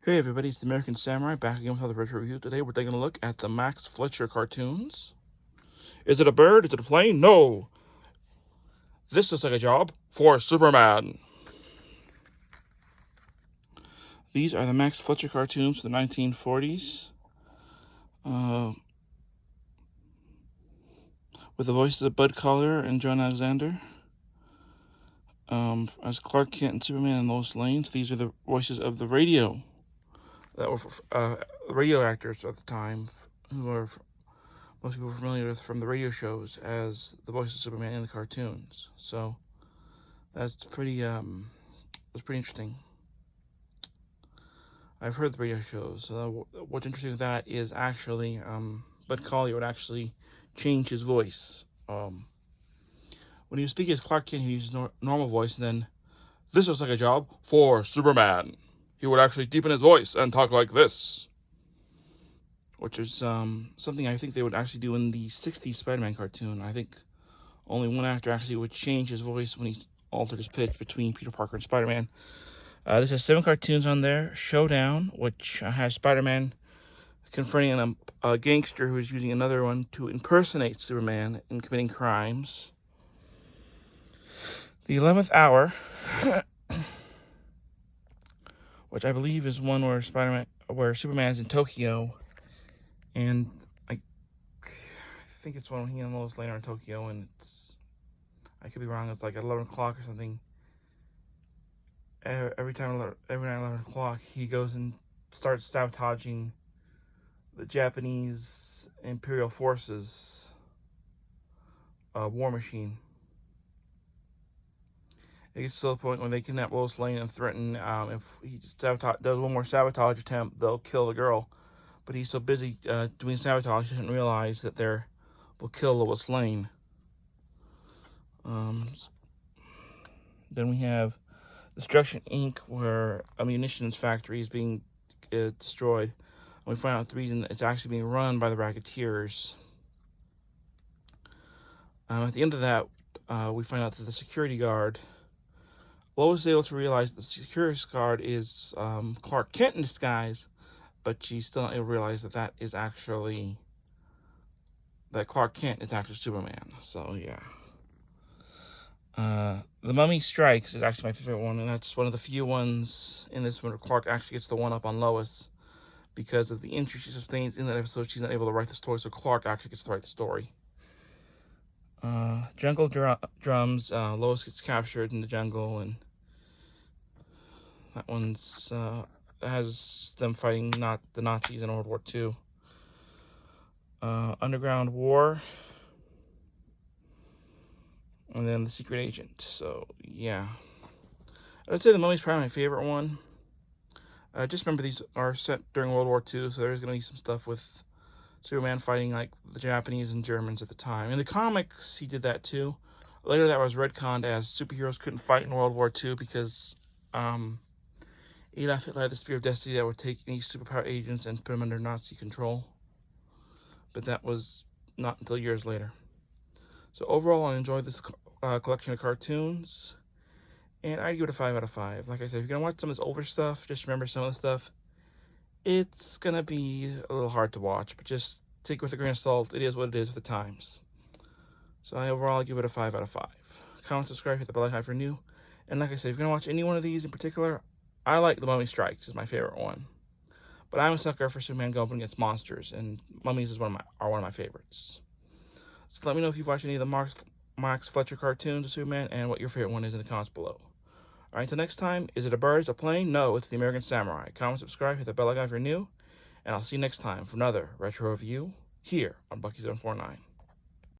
Hey everybody, it's the American Samurai back again with another retro review. Today we're taking a look at the Max Fletcher cartoons. Is it a bird? Is it a plane? No! This looks like a job for SuperMan. These are the Max Fletcher cartoons from the 1940s. With the voices of Bud Collyer and John Alexander. As Clark Kent and Superman and Lois Lane. So these are the voices of the radio. That were radio actors at the time, who are most people are familiar with from the radio shows as the voice of Superman in the cartoons. So that's pretty was pretty interesting. I've heard the radio shows. So what's interesting with that is actually Bud Collyer would actually change his voice. When he was speaking as Clark Kent, he used his normal voice, and then this looks like a job for Superman. He would actually deepen his voice and talk like this, which is something I think they would actually do in the 60s Spider-Man cartoon. I think only one actor actually would change his voice when he altered his pitch between Peter Parker and Spider-Man. This has 7 cartoons on there. Showdown, which has Spider-Man confronting a gangster who is using another one to impersonate Superman in committing crimes. The 11th Hour, which I believe is one where Superman is in Tokyo, and I think it's one when he and Lois Lane are in Tokyo, and I could be wrong, it's like at 11 o'clock or something. Every night at 11 o'clock, he goes and starts sabotaging the Japanese Imperial Forces war machine. It gets to the point when they kidnap Lois Lane and threaten if he does one more sabotage attempt, they'll kill the girl. But he's so busy doing sabotage, he doesn't realize that they will kill Lois Lane. Then we have Destruction Inc., where a munitions factory is being destroyed. And we find out the reason that it's actually being run by the racketeers. At the end of that, we find out that the security guard, Lois is able to realize the security guard is Clark Kent in disguise, but she's still not able to realize that Clark Kent is actually Superman. So yeah. The Mummy Strikes is actually my favorite one, and that's one of the few ones in this one where Clark actually gets the one-up on Lois. Because of the intricacies of things in that episode, she's not able to write the story, so Clark actually gets to write the story. Jungle Drums, Lois gets captured in the jungle, and that one's has them fighting the Nazis in World War II. Underground War, and then The Secret Agent. So yeah, I'd say the Mummy's probably my favorite one. Just remember, these are set during World War II, so there's going to be some stuff with Superman fighting like the Japanese and Germans at the time. In the comics, he did that too. Later, that was retconned as superheroes couldn't fight in World War II because Adolf Hitler had the Spear of Destiny that would take any superpowered agents and put them under Nazi control. But that was not until years later. So overall, I enjoyed this collection of cartoons, and I give it a 5 out of 5. Like I said, if you're going to watch some of this older stuff, just remember some of the stuff. It's going to be a little hard to watch, but just take it with a grain of salt. It is what it is at the times. So overall, I give it a 5 out of 5. Comment, subscribe, hit the bell icon for new. And like I said, if you're going to watch any one of these in particular, I like The Mummy Strikes. It's my favorite one. But I'm a sucker for Superman going up against monsters, and mummies are one of my favorites. So let me know if you've watched any of the Max Fletcher cartoons of Superman and what your favorite one is in the comments below. Alright, until next time, is it a bird? Is it a plane? No, it's the American Samurai. Comment, subscribe, hit the bell icon if you're new, and I'll see you next time for another retro review here on Bucky749.